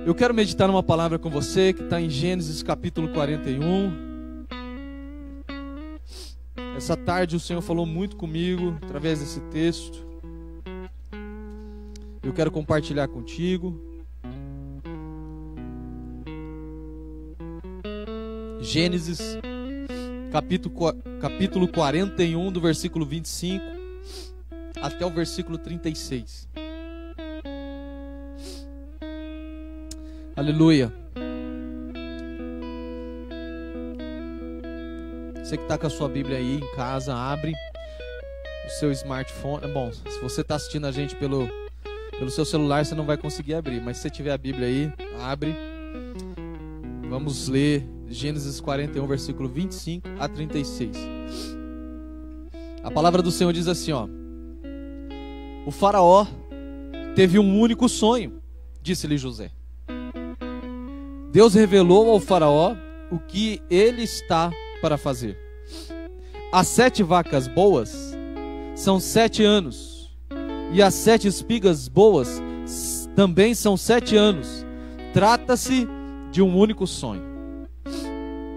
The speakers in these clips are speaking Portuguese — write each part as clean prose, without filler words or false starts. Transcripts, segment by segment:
Eu quero meditar numa palavra com você que está em Gênesis capítulo 41. Essa tarde o Senhor falou muito comigo através desse texto. Eu quero compartilhar contigo. Gênesis capítulo 41, do versículo 25 até o versículo 36. Aleluia. Você que está com a sua Bíblia aí em casa, abre o seu smartphone. Bom, se você está assistindo a gente pelo seu celular, você não vai conseguir abrir, mas se você tiver a Bíblia aí, abre. Vamos ler Gênesis 41, versículo 25 a 36. A palavra do Senhor diz assim, ó: O faraó teve um único sonho, disse-lhe José. Deus revelou ao faraó o que ele está para fazer. As 7 vacas boas são 7 anos, e as 7 espigas boas também são 7 anos. Trata-se de um único sonho.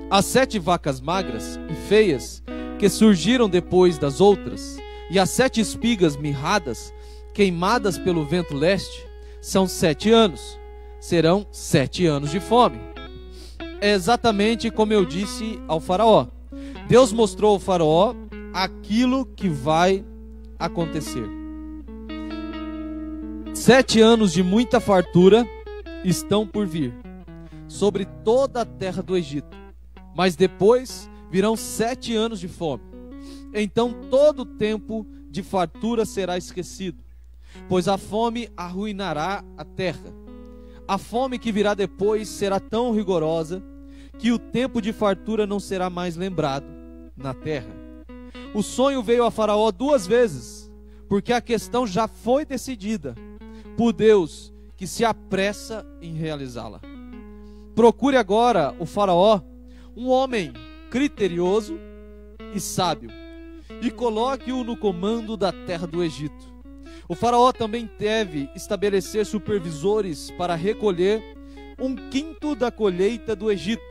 As 7 vacas magras e feias que surgiram depois das outras, e as 7 espigas mirradas, queimadas pelo vento leste, são 7 anos. Serão 7 anos de fome. É exatamente como eu disse ao faraó. Deus mostrou ao faraó aquilo que vai acontecer. 7 anos de muita fartura estão por vir sobre toda a terra do Egito. Mas depois virão 7 anos de fome. Então todo o tempo de fartura será esquecido, pois a fome arruinará a terra. A fome que virá depois será tão rigorosa que o tempo de fartura não será mais lembrado na terra. O sonho veio a Faraó 2 vezes, porque a questão já foi decidida por Deus, que se apressa em realizá-la. Procure agora o Faraó, um homem criterioso e sábio, e coloque-o no comando da terra do Egito. O faraó também deve estabelecer supervisores para recolher 1/5 da colheita do Egito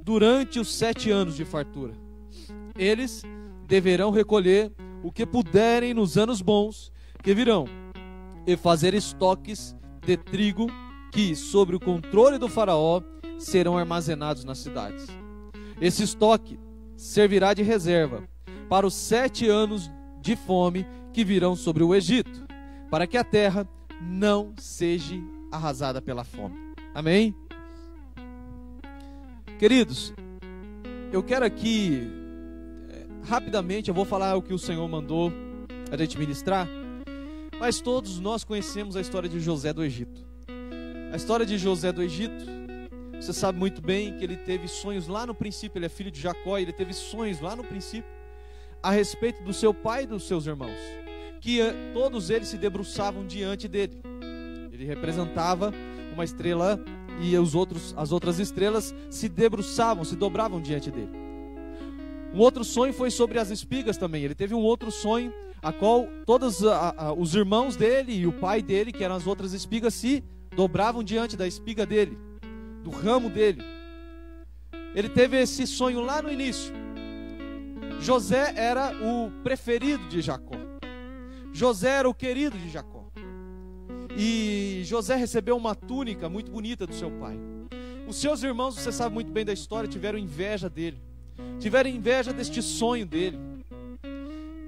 durante os 7 anos de fartura. Eles deverão recolher o que puderem nos anos bons que virão e fazer estoques de trigo que, sob o controle do faraó, serão armazenados nas cidades. Esse estoque servirá de reserva para os 7 anos de fome que virão sobre o Egito, para que a terra não seja arrasada pela fome. Amém? Queridos, eu quero aqui, rapidamente, eu vou falar o que o Senhor mandou a gente ministrar, mas todos nós conhecemos a história de José do Egito. A história de José do Egito, você sabe muito bem que ele teve sonhos lá no princípio. Ele é filho de Jacó, ele teve sonhos lá no princípio a respeito do seu pai e dos seus irmãos, que todos eles se debruçavam diante dele. Ele representava uma estrela e as outras estrelas se debruçavam, se dobravam diante dele. Um outro sonho foi sobre as espigas também. Ele teve um outro sonho, a qual todos os irmãos dele e o pai dele, que eram as outras espigas, se dobravam diante da espiga dele, do ramo dele. Ele teve esse sonho lá no início. José era o preferido de Jacó. José era o querido de Jacó. E José recebeu uma túnica muito bonita do seu pai. Os seus irmãos, você sabe muito bem da história, tiveram inveja dele. Tiveram inveja deste sonho dele.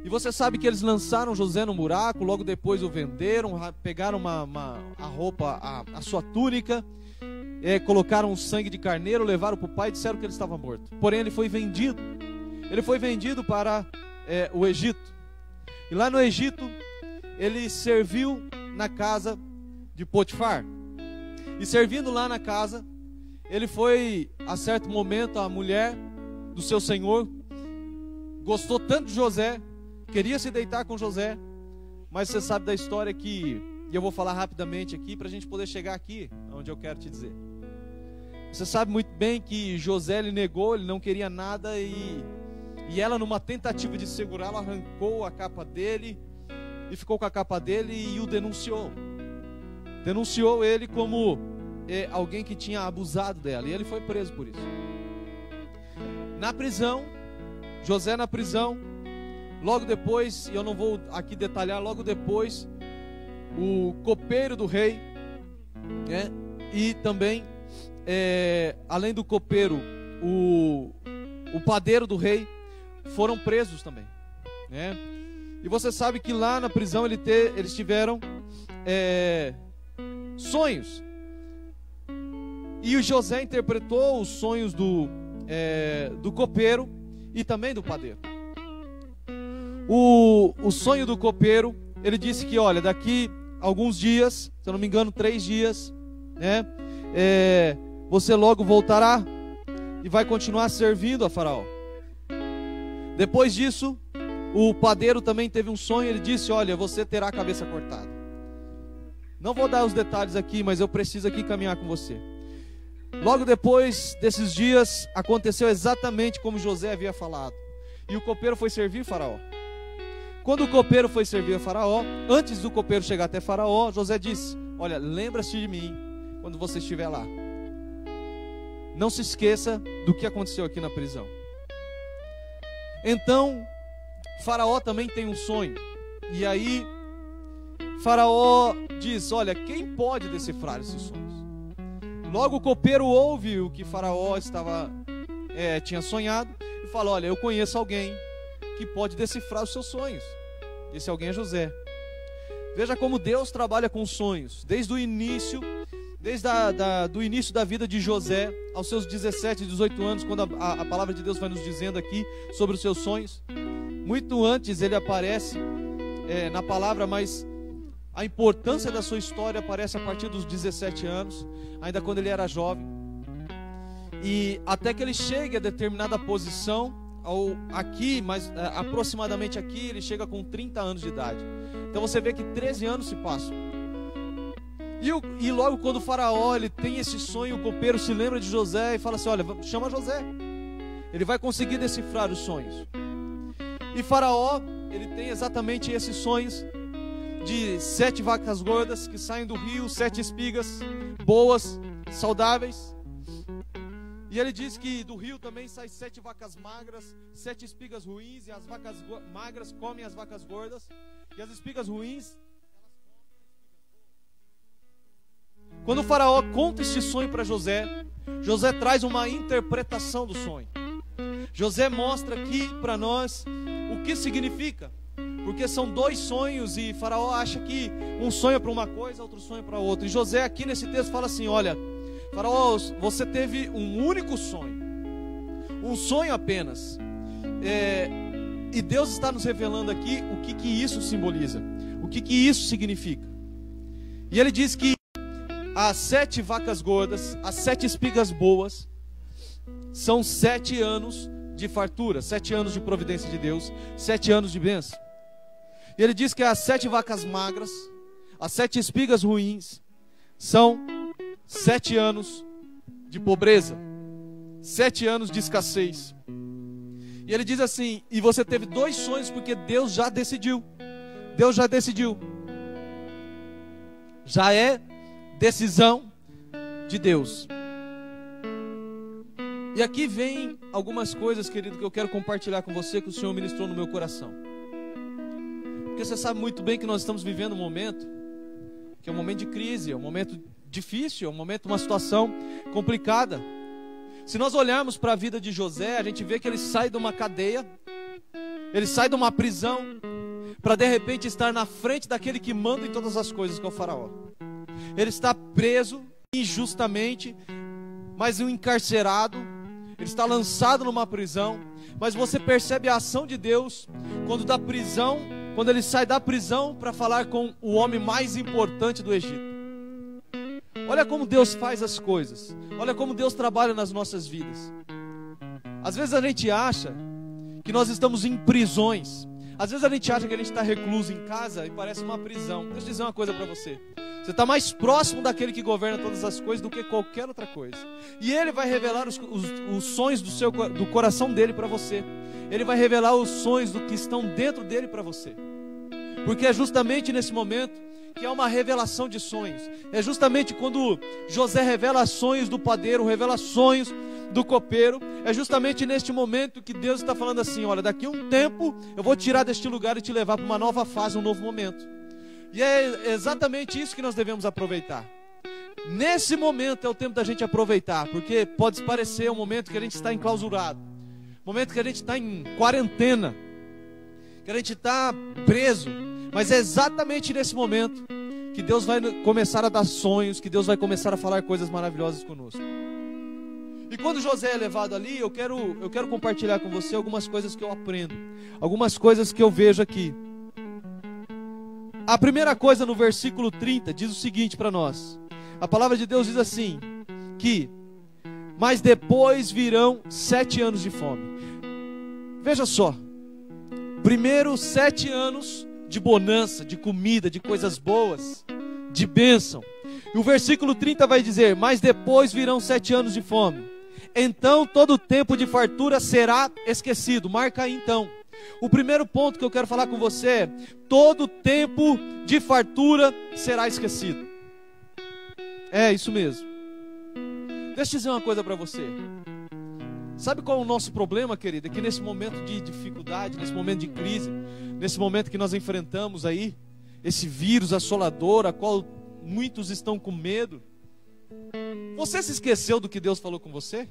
E você sabe que eles lançaram José no buraco, logo depois o venderam, pegaram a roupa, a sua túnica, colocaram um sangue de carneiro, levaram para o pai e disseram que ele estava morto. Porém ele foi vendido. Ele foi vendido para o Egito. E lá no Egito, ele serviu na casa de Potifar. E servindo lá na casa, ele foi, a certo momento, a mulher do seu senhor gostou tanto de José, queria se deitar com José, mas você sabe da história e eu vou falar rapidamente aqui, para a gente poder chegar aqui, onde eu quero te dizer. Você sabe muito bem que José, ele negou, ele não queria nada, e ela, numa tentativa de segurá-lo, arrancou a capa dele e ficou com a capa dele e o denunciou. Denunciou ele como alguém que tinha abusado dela, e ele foi preso por isso. Na prisão, José na prisão, logo depois, e eu não vou aqui detalhar, logo depois, o copeiro do rei, né, e também, além do copeiro, o padeiro do rei, foram presos também, né? E você sabe que lá na prisão eles tiveram sonhos. E o José interpretou os sonhos do copeiro e também do padeiro. O sonho do copeiro, ele disse que, olha, daqui alguns dias, se eu não me engano 3 dias, né, você logo voltará e vai continuar servindo a Faraó. Depois disso, o padeiro também teve um sonho. Ele disse, olha, você terá a cabeça cortada. Não vou dar os detalhes aqui, mas eu preciso aqui caminhar com você. Logo depois desses dias, aconteceu exatamente como José havia falado, e o copeiro foi servir Faraó. Quando o copeiro foi servir a Faraó, antes do copeiro chegar até Faraó, José disse, olha, lembra-se de mim quando você estiver lá. Não se esqueça do que aconteceu aqui na prisão. Então, Faraó também tem um sonho. E aí, Faraó diz, olha, quem pode decifrar esses sonhos? Logo o copeiro ouve o que Faraó tinha sonhado e fala, olha, eu conheço alguém que pode decifrar os seus sonhos. Esse alguém é José. Veja como Deus trabalha com sonhos. Desde o início, do início da vida de José, aos seus 17, 18 anos, quando a palavra de Deus vai nos dizendo aqui sobre os seus sonhos. Muito antes ele aparece na palavra, mas a importância da sua história aparece a partir dos 17 anos, ainda quando ele era jovem. E até que ele chegue a determinada posição, aproximadamente aqui, ele chega com 30 anos de idade. Então você vê que 13 anos se passam. E logo quando o Faraó ele tem esse sonho, o copeiro se lembra de José e fala assim, olha, chama José. Ele vai conseguir decifrar os sonhos. E Faraó, ele tem exatamente esses sonhos de 7 vacas gordas que saem do rio, 7 espigas boas, saudáveis. E ele diz que do rio também saem 7 vacas magras, 7 espigas ruins, e as vacas magras comem as vacas gordas, e as espigas ruins. Quando o Faraó conta este sonho para José, José traz uma interpretação do sonho. José mostra aqui para nós o que significa, porque são 2 sonhos e Faraó acha que um sonho é para uma coisa, outro sonho é para outra. E José aqui nesse texto fala assim, olha, Faraó, você teve um único sonho, um sonho apenas, e Deus está nos revelando aqui o que isso simboliza, o que isso significa. E ele diz que as 7 vacas gordas, as 7 espigas boas, são 7 anos de fartura, 7 anos de providência de Deus, 7 anos de bênção. E ele diz que as 7 vacas magras, as 7 espigas ruins, são 7 anos de pobreza, 7 anos de escassez. E ele diz assim, e você teve 2 sonhos porque Deus já decidiu. Deus já decidiu. Já é decisão de Deus. E aqui vem algumas coisas, querido, que eu quero compartilhar com você, que o Senhor ministrou no meu coração. Porque você sabe muito bem que nós estamos vivendo um momento, que é um momento de crise, é um momento difícil, é um momento, uma situação complicada. Se nós olharmos para a vida de José, a gente vê que ele sai de uma cadeia, ele sai de uma prisão, para de repente estar na frente daquele que manda em todas as coisas, que é o Faraó. Ele está preso injustamente, mas encarcerado, ele está lançado numa prisão, mas você percebe a ação de Deus quando ele sai da prisão para falar com o homem mais importante do Egito. Olha como Deus faz as coisas, olha como Deus trabalha nas nossas vidas. Às vezes a gente acha que nós estamos em prisões, às vezes a gente acha que a gente está recluso em casa e parece uma prisão. Deixa eu dizer uma coisa para você. Você está mais próximo daquele que governa todas as coisas do que qualquer outra coisa. E Ele vai revelar os sonhos do coração dele para você. Ele vai revelar os sonhos do que estão dentro dele para você. Porque é justamente nesse momento que é uma revelação de sonhos. É justamente quando José revela sonhos do padeiro, revela sonhos do copeiro. É justamente neste momento que Deus está falando assim: olha, daqui a um tempo eu vou tirar deste lugar e te levar para uma nova fase, um novo momento. E é exatamente isso que nós devemos aproveitar. Nesse momento é o tempo da gente aproveitar, porque pode parecer um momento que a gente está enclausurado, momento que a gente está em quarentena, que a gente está preso. Mas é exatamente nesse momento que Deus vai começar a dar sonhos, que Deus vai começar a falar coisas maravilhosas conosco. E quando José é levado ali, eu quero compartilhar com você algumas coisas que eu aprendo, algumas coisas que eu vejo aqui. A primeira coisa, no versículo 30, diz o seguinte para nós. A palavra de Deus diz assim, que mas depois virão 7 anos de fome. Veja só, primeiro 7 anos de bonança, de comida, de coisas boas, de bênção. E o versículo 30 vai dizer, mas depois virão 7 anos de fome. Então todo tempo de fartura será esquecido. Marca aí então. O primeiro ponto que eu quero falar com você é, todo tempo de fartura será esquecido. É isso mesmo. Deixa eu dizer uma coisa para você. Sabe qual é o nosso problema, querida? É que nesse momento de dificuldade, nesse momento de crise, nesse momento que nós enfrentamos aí, esse vírus assolador, a qual muitos estão com medo, você se esqueceu do que Deus falou com você?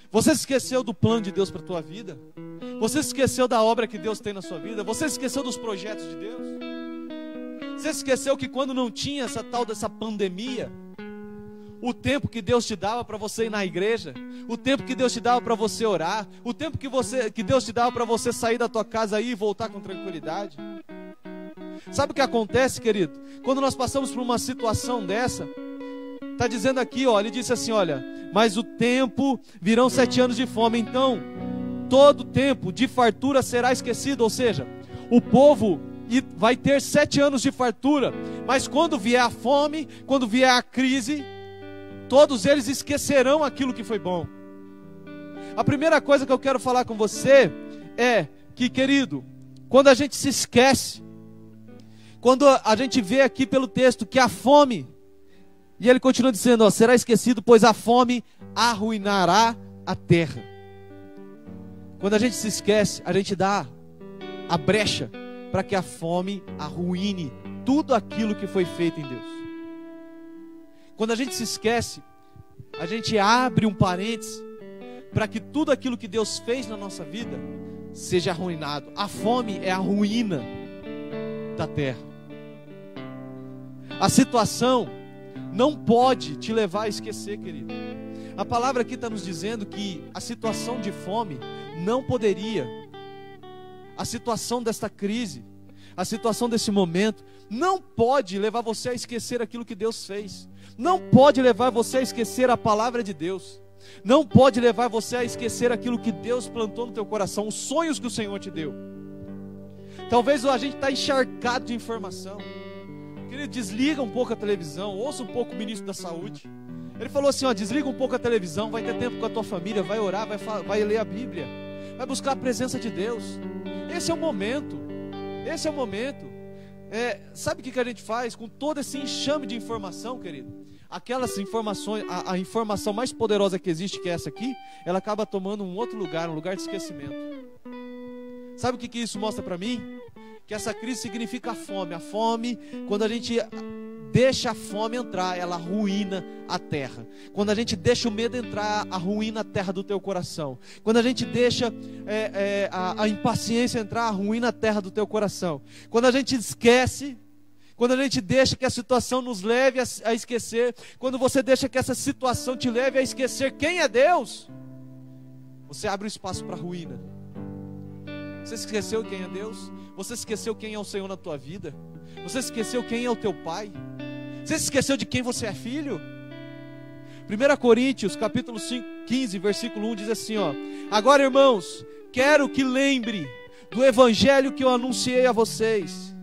Você se esqueceu do plano de Deus para a tua vida? Você se esqueceu da obra que Deus tem na sua vida? Você se esqueceu dos projetos de Deus? Você se esqueceu que quando não tinha essa tal dessa pandemia, o tempo que Deus te dava para você ir na igreja, o tempo que Deus te dava para você orar, o tempo que Deus te dava para você sair da tua casa aí e voltar com tranquilidade? Sabe o que acontece, querido? Quando nós passamos por uma situação dessa, está dizendo aqui, ó, ele disse assim, olha, mas o tempo virão 7 anos de fome, então todo tempo de fartura será esquecido, ou seja, o povo vai ter 7 anos de fartura, mas quando vier a fome, quando vier a crise, todos eles esquecerão aquilo que foi bom. A primeira coisa que eu quero falar com você é que, querido, quando a gente se esquece, quando a gente vê aqui pelo texto que a fome, e ele continua dizendo, ó, será esquecido, pois a fome arruinará a terra. Quando a gente se esquece, a gente dá a brecha para que a fome arruine tudo aquilo que foi feito em Deus. Quando a gente se esquece, a gente abre um parêntese para que tudo aquilo que Deus fez na nossa vida seja arruinado. A fome é a ruína da terra. A situação não pode te levar a esquecer, querido. A palavra aqui está nos dizendo que a situação de fome não poderia, a situação desta crise, a situação desse momento, não pode levar você a esquecer aquilo que Deus fez. Não pode levar você a esquecer a palavra de Deus. Não pode levar você a esquecer aquilo que Deus plantou no teu coração, os sonhos que o Senhor te deu. Talvez a gente está encharcado de informação. Querido, desliga um pouco a televisão, ouça um pouco o ministro da saúde. Ele falou assim, ó, desliga um pouco a televisão, vai ter tempo com a tua família, vai orar, vai ler a Bíblia, vai buscar a presença de Deus. Esse é o momento. Esse é o momento. Sabe o que a gente faz com todo esse enxame de informação, querido? Aquelas informações, a informação mais poderosa que existe, que é essa aqui, ela acaba tomando um outro lugar, um lugar de esquecimento. Sabe o que isso mostra para mim? Que essa crise significa a fome. A fome, quando a gente deixa a fome entrar, ela arruína a terra. Quando a gente deixa o medo entrar, arruína a terra do teu coração. Quando a gente deixa a impaciência entrar, arruína a terra do teu coração. Quando a gente esquece, quando a gente deixa que a situação nos leve a esquecer, quando você deixa que essa situação te leve a esquecer quem é Deus, você abre o espaço para a ruína. Você esqueceu quem é Deus? Você esqueceu quem é o Senhor na tua vida? Você esqueceu quem é o teu pai? Você esqueceu de quem você é filho? 1 Coríntios, capítulo 15, versículo 1, diz assim, ó: agora, irmãos, quero que lembre do evangelho que eu anunciei a vocês.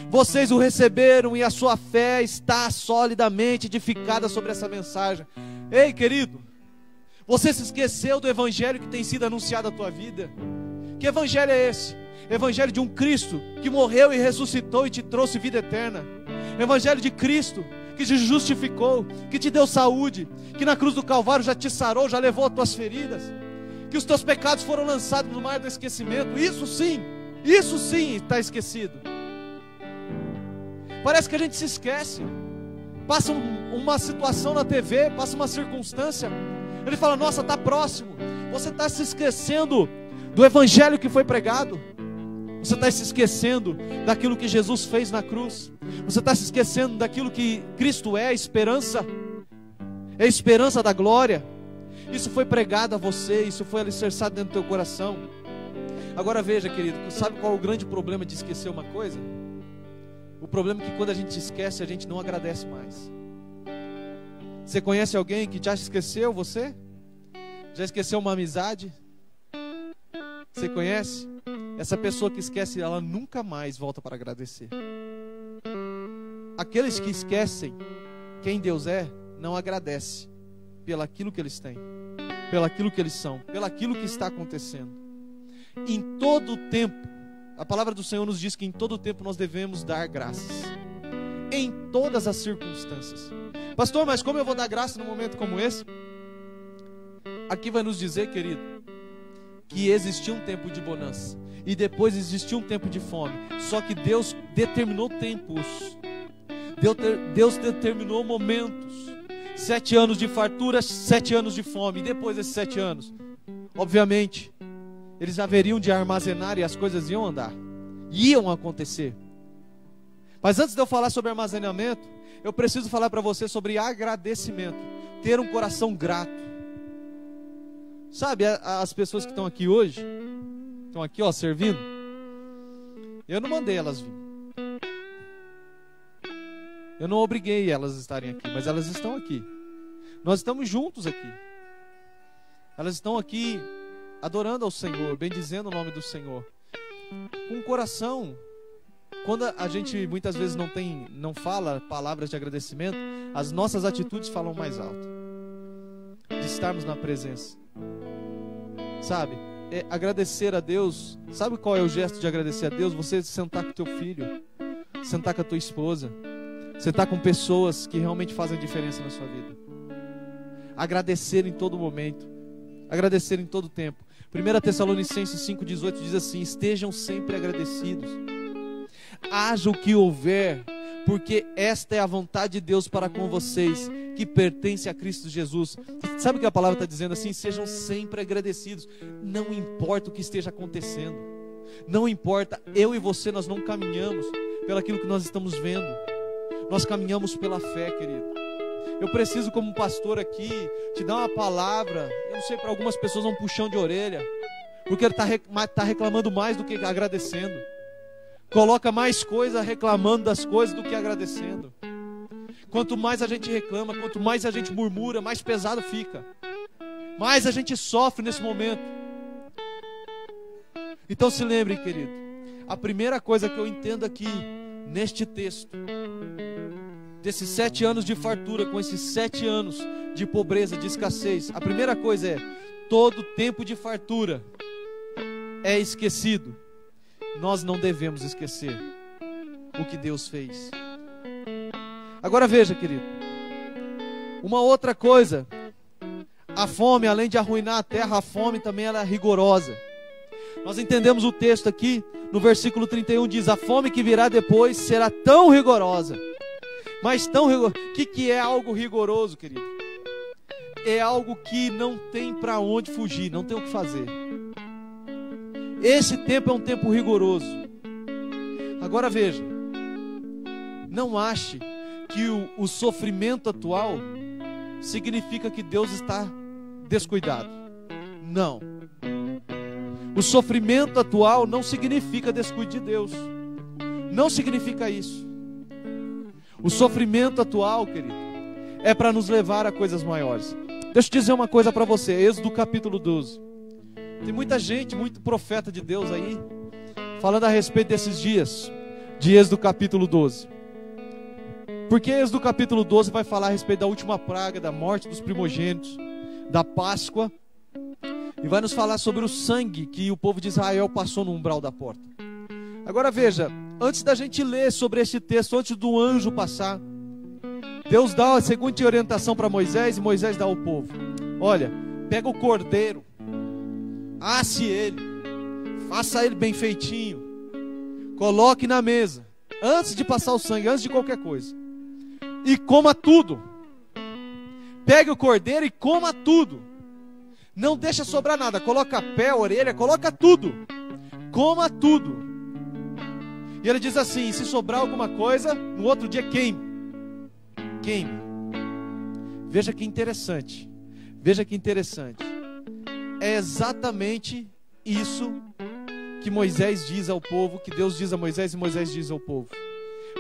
Vocês o receberam e a sua fé está solidamente edificada sobre essa mensagem. Ei, querido, você se esqueceu do evangelho que tem sido anunciado à tua vida? Que evangelho é esse? Evangelho de um Cristo que morreu e ressuscitou e te trouxe vida eterna. O Evangelho de Cristo, que te justificou, que te deu saúde, que na cruz do Calvário já te sarou, já levou as tuas feridas, que os teus pecados foram lançados no mar do esquecimento. Isso sim está esquecido. Parece que a gente se esquece. Passa uma situação na TV, passa uma circunstância, ele fala: nossa, está próximo. Você está se esquecendo do Evangelho que foi pregado. Você está se esquecendo daquilo que Jesus fez na cruz. Você está se esquecendo daquilo que Cristo é, a esperança da glória. Isso foi pregado a você, isso foi alicerçado dentro do teu coração. Agora veja, querido, sabe qual é o grande problema de esquecer uma coisa? O problema é que quando a gente esquece, a gente não agradece mais. Você conhece alguém que já esqueceu você? Já esqueceu uma amizade? Você conhece? Essa pessoa que esquece, ela nunca mais volta para agradecer. Aqueles que esquecem quem Deus é, não agradece pelaquilo que eles têm, pelaquilo que eles são, pelaquilo que está acontecendo. Em todo tempo, a palavra do Senhor nos diz que em todo tempo nós devemos dar graças, em todas as circunstâncias. Pastor, mas como eu vou dar graça num momento como esse? Aqui vai nos dizer, querido, que existia um tempo de bonança e depois existia um tempo de fome. Só que Deus determinou tempos, Deus determinou momentos. 7 anos de fartura, 7 anos de fome. E depois desses 7 anos, obviamente, eles haveriam de armazenar e as coisas iam andar, iam acontecer. Mas antes de eu falar sobre armazenamento, eu preciso falar para você sobre agradecimento. Ter um coração grato. Sabe, as pessoas que estão aqui hoje, estão aqui, ó, servindo, eu não mandei elas vir. Eu não obriguei elas a estarem aqui, mas elas estão aqui. Nós estamos juntos aqui. Elas estão aqui adorando ao Senhor, bendizendo o nome do Senhor, com o coração. Quando a gente muitas vezes não fala palavras de agradecimento, as nossas atitudes falam mais alto. De estarmos na presença. Sabe? Agradecer a Deus. Sabe qual é o gesto de agradecer a Deus? Você sentar com teu filho, sentar com a tua esposa, sentar com pessoas que realmente fazem diferença na sua vida. Agradecer em todo momento, agradecer em todo tempo. 1 Tessalonicenses 5,18 diz assim: estejam sempre agradecidos, haja o que houver, porque esta é a vontade de Deus para com vocês, que pertence a Cristo Jesus. Sabe o que a palavra está dizendo assim? Sejam sempre agradecidos. Não importa o que esteja acontecendo, não importa, eu e você, nós não caminhamos pelaquilo que nós estamos vendo, nós caminhamos pela fé, querido. Eu preciso, como pastor aqui, te dar uma palavra. Eu não sei, para algumas pessoas um puxão de orelha, porque ele está reclamando mais do que agradecendo. Coloca mais coisa reclamando das coisas do que agradecendo. Quanto mais a gente reclama, quanto mais a gente murmura, mais pesado fica, mais a gente sofre nesse momento. Então se lembre, querido, a primeira coisa que eu entendo aqui neste texto, desses 7 anos de fartura com esses 7 anos de pobreza, de escassez, a primeira coisa é: todo tempo de fartura é esquecido. Nós não devemos esquecer o que Deus fez. Agora veja, querido, uma outra coisa: a fome, além de arruinar a terra, a fome também ela é rigorosa. Nós entendemos o texto aqui, no versículo 31 diz: a fome que virá depois será tão rigorosa. Mas tão rigorosa. O que é algo rigoroso, querido? É algo que não tem para onde fugir, não tem o que fazer. Esse tempo é um tempo rigoroso. Agora veja, não ache que o sofrimento atual significa que Deus está descuidado. Não. O sofrimento atual não significa descuido de Deus. Não significa isso. O sofrimento atual, querido, é para nos levar a coisas maiores. Deixa eu dizer uma coisa para você. Êxodo capítulo 12. Tem muita gente, muito profeta de Deus aí, falando a respeito desses dias, de Êxodo capítulo 12. Porque Êxodo capítulo 12 vai falar a respeito da última praga, da morte dos primogênitos, da Páscoa, e vai nos falar sobre o sangue que o povo de Israel passou no umbral da porta. Agora veja, antes da gente ler sobre este texto, antes do anjo passar, Deus dá a seguinte orientação para Moisés, e Moisés dá ao povo: olha, pega o cordeiro, asse ele, faça ele bem feitinho, coloque na mesa, antes de passar o sangue, antes de qualquer coisa, e coma tudo. Pegue o cordeiro e coma tudo. Não deixa sobrar nada. Coloca pé, orelha, coloca tudo. Coma tudo. E ele diz assim: se sobrar alguma coisa, no outro dia queime. Queime. Veja que interessante. Veja que interessante. É exatamente isso que Moisés diz ao povo, que Deus diz a Moisés e Moisés diz ao povo: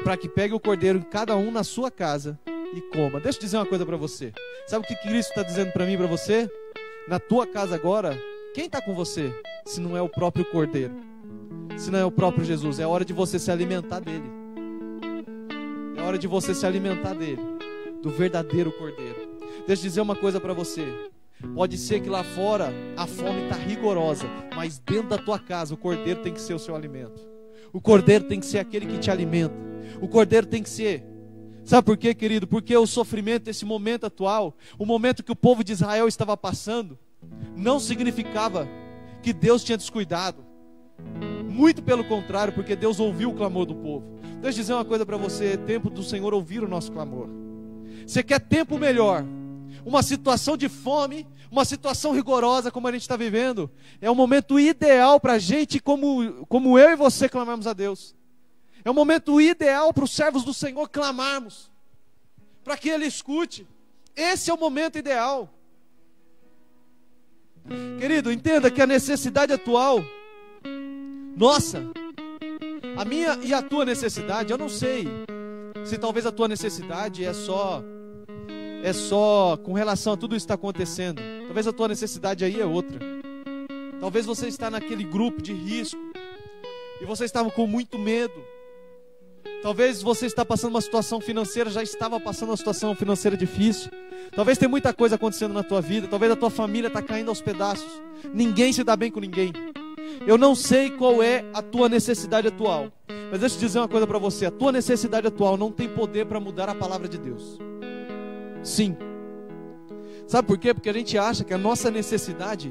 para que pegue o cordeiro, cada um na sua casa, e coma. Deixa eu dizer uma coisa para você. Sabe o que Cristo está dizendo para mim e para você? Na tua casa agora, quem está com você? Se não é o próprio cordeiro, se não é o próprio Jesus, é hora de você se alimentar dele. É hora de você se alimentar dele, do verdadeiro cordeiro. Deixa eu dizer uma coisa para você. Pode ser que lá fora a fome está rigorosa, mas dentro da tua casa o cordeiro tem que ser o seu alimento. O cordeiro tem que ser aquele que te alimenta. O cordeiro tem que ser. Sabe por quê, querido? Porque o sofrimento desse momento atual, o momento que o povo de Israel estava passando, não significava que Deus tinha descuidado. Muito pelo contrário, porque Deus ouviu o clamor do povo. Deixa eu dizer uma coisa para você: é tempo do Senhor ouvir o nosso clamor. Você quer tempo melhor? Uma situação de fome, uma situação rigorosa como a gente está vivendo, é o momento ideal para a gente, como eu e você, clamarmos a Deus. É o momento ideal para os servos do Senhor clamarmos, para que Ele escute. Esse é o momento ideal. Querido, entenda que a necessidade atual, nossa, a minha e a tua necessidade, eu não sei se talvez a tua necessidade é só com relação a tudo isso que está acontecendo. Talvez a tua necessidade aí é outra. Talvez você está naquele grupo de risco e você estava com muito medo. Talvez você está passando uma situação financeira, já estava passando uma situação financeira difícil. Talvez tenha muita coisa acontecendo na tua vida. Talvez a tua família está caindo aos pedaços. Ninguém se dá bem com ninguém. Eu não sei qual é a tua necessidade atual, mas deixa eu dizer uma coisa para você: a tua necessidade atual não tem poder para mudar a palavra de Deus. Sim. Sabe por quê? Porque a gente acha que a nossa necessidade,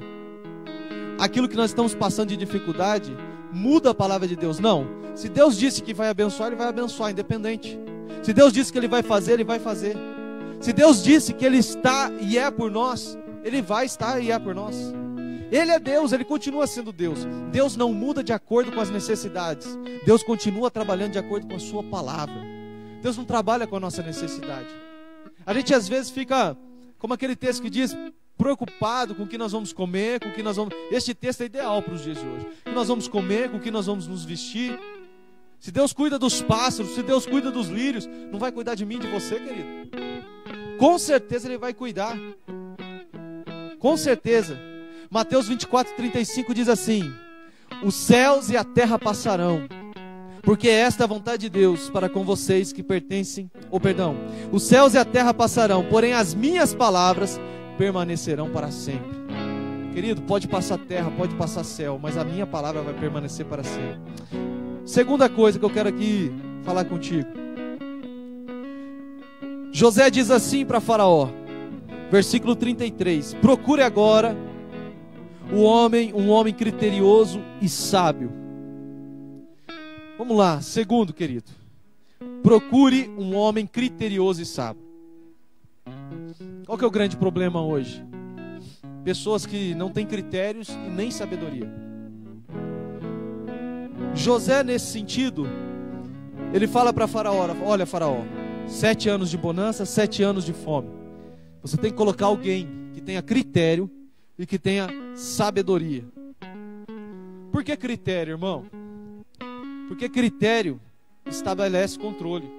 aquilo que nós estamos passando de dificuldade, muda a palavra de Deus. Não. Se Deus disse que vai abençoar, Ele vai abençoar, independente. Se Deus disse que Ele vai fazer, Ele vai fazer. Se Deus disse que Ele está e é por nós, Ele vai estar e é por nós. Ele é Deus, Ele continua sendo Deus. Deus não muda de acordo com as necessidades. Deus continua trabalhando de acordo com a sua palavra. Deus não trabalha com a nossa necessidade. A gente às vezes fica, como aquele texto que diz, preocupado com o que nós vamos comer, com o que nós vamos... Este texto é ideal para os dias de hoje. O que nós vamos comer, com o que nós vamos nos vestir. Se Deus cuida dos pássaros, se Deus cuida dos lírios, não vai cuidar de mim, de você, querido? Com certeza Ele vai cuidar. Com certeza. Mateus 24:35 diz assim: os céus e a terra passarão, porque esta é a vontade de Deus para com vocês que pertencem, os céus e a terra passarão, porém as minhas palavras permanecerão para sempre. Querido, pode passar terra, pode passar céu, mas a minha palavra vai permanecer para sempre. Segunda coisa que eu quero aqui falar contigo. José diz assim para Faraó, versículo 33: procure agora um homem criterioso e sábio. Vamos lá, segundo, querido. Procure um homem criterioso e sábio. Qual que é o grande problema hoje? Pessoas que não têm critérios e nem sabedoria. José, nesse sentido, ele fala para Faraó: olha, Faraó, 7 anos de bonança, 7 anos de fome. Você tem que colocar alguém que tenha critério e que tenha sabedoria. Por que critério, irmão? Porque critério estabelece controle.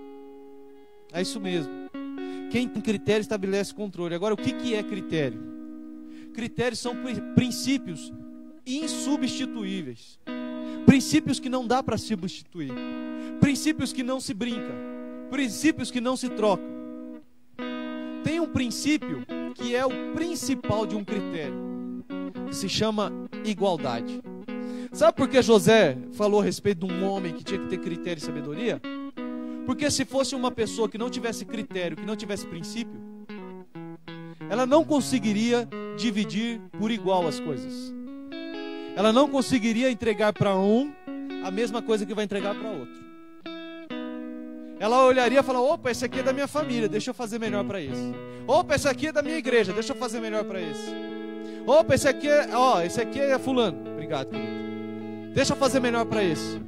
É isso mesmo. Quem tem critério estabelece controle. Agora, o que é critério? Critérios são princípios insubstituíveis. Princípios que não dá para substituir. Princípios que não se brinca. Princípios que não se trocam. Tem um princípio que é o principal de um critério, que se chama igualdade. Sabe por que José falou a respeito de um homem que tinha que ter critério e sabedoria? Porque se fosse uma pessoa que não tivesse critério, que não tivesse princípio, ela não conseguiria dividir por igual as coisas. Ela não conseguiria entregar para um a mesma coisa que vai entregar para outro. Ela olharia e falaria: opa, esse aqui é da minha família, deixa eu fazer melhor para esse. Opa, esse aqui é da minha igreja, deixa eu fazer melhor para esse. Opa, esse aqui é fulano. Obrigado, querido. Deixa eu fazer melhor para esse.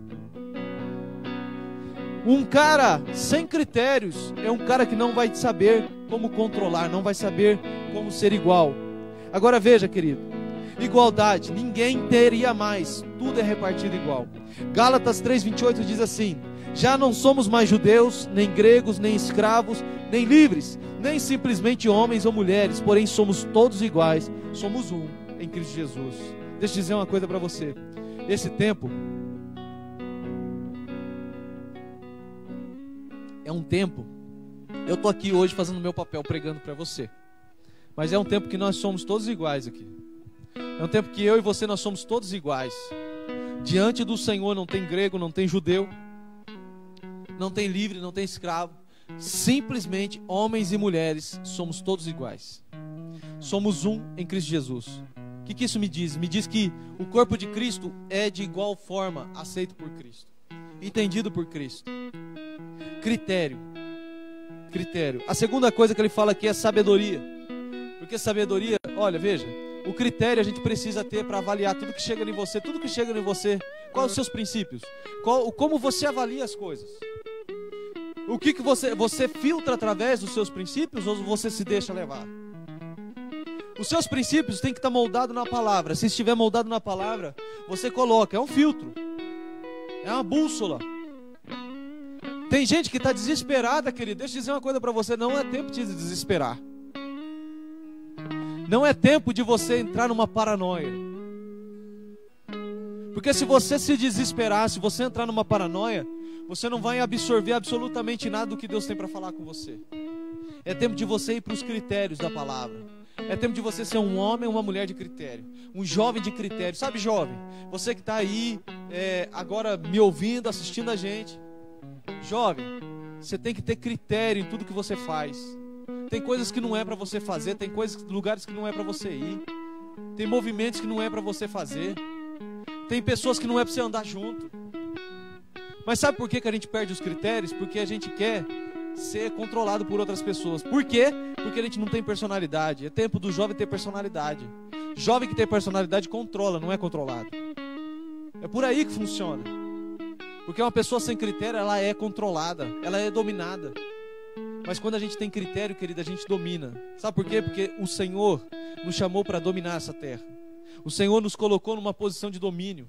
Um cara sem critérios é um cara que não vai saber como controlar, não vai saber como ser igual. Agora veja, querido, igualdade, ninguém teria mais, tudo é repartido igual. Gálatas 3:28 diz assim: já não somos mais judeus, nem gregos, nem escravos, nem livres, nem simplesmente homens ou mulheres, porém somos todos iguais, somos um em Cristo Jesus. Deixa eu dizer uma coisa para você. Esse tempo é um tempo, eu estou aqui hoje fazendo o meu papel, pregando para você, mas é um tempo que nós somos todos iguais aqui. É um tempo que eu e você, nós somos todos iguais. Diante do Senhor não tem grego, não tem judeu, não tem livre, não tem escravo. Simplesmente homens e mulheres, somos todos iguais. Somos um em Cristo Jesus. O que isso me diz? Me diz que o corpo de Cristo é de igual forma aceito por Cristo, entendido por Cristo. Critério. A segunda coisa que ele fala aqui é sabedoria. Porque sabedoria, olha, veja, o critério a gente precisa ter para avaliar tudo que chega em você, quais os seus princípios, como você avalia as coisas. O que você filtra através dos seus princípios ou você se deixa levar? Os seus princípios têm que estar moldados na palavra. Se estiver moldado na palavra, você coloca, é um filtro, é uma bússola. Tem gente que está desesperada, querido. Deixa eu dizer uma coisa para você: não é tempo de desesperar. Não é tempo de você entrar numa paranoia. Porque se você se desesperar, se você entrar numa paranoia, você não vai absorver absolutamente nada do que Deus tem para falar com você. É tempo de você ir para os critérios da palavra. É tempo de você ser um homem ou uma mulher de critério, um jovem de critério. Sabe, jovem, você que está aí agora me ouvindo, assistindo a gente, jovem, você tem que ter critério em tudo que você faz. Tem coisas que não é para você fazer, tem lugares que não é para você ir, tem movimentos que não é para você fazer, tem pessoas que não é para você andar junto. Mas sabe por que a gente perde os critérios? Porque a gente quer ser controlado por outras pessoas. Por quê? Porque a gente não tem personalidade. É tempo do jovem ter personalidade. Jovem que tem personalidade controla, não é controlado. É por aí que funciona. Porque uma pessoa sem critério, ela é controlada, ela é dominada. Mas quando a gente tem critério, querida, a gente domina. Sabe por quê? Porque o Senhor nos chamou para dominar essa terra. O Senhor nos colocou numa posição de domínio.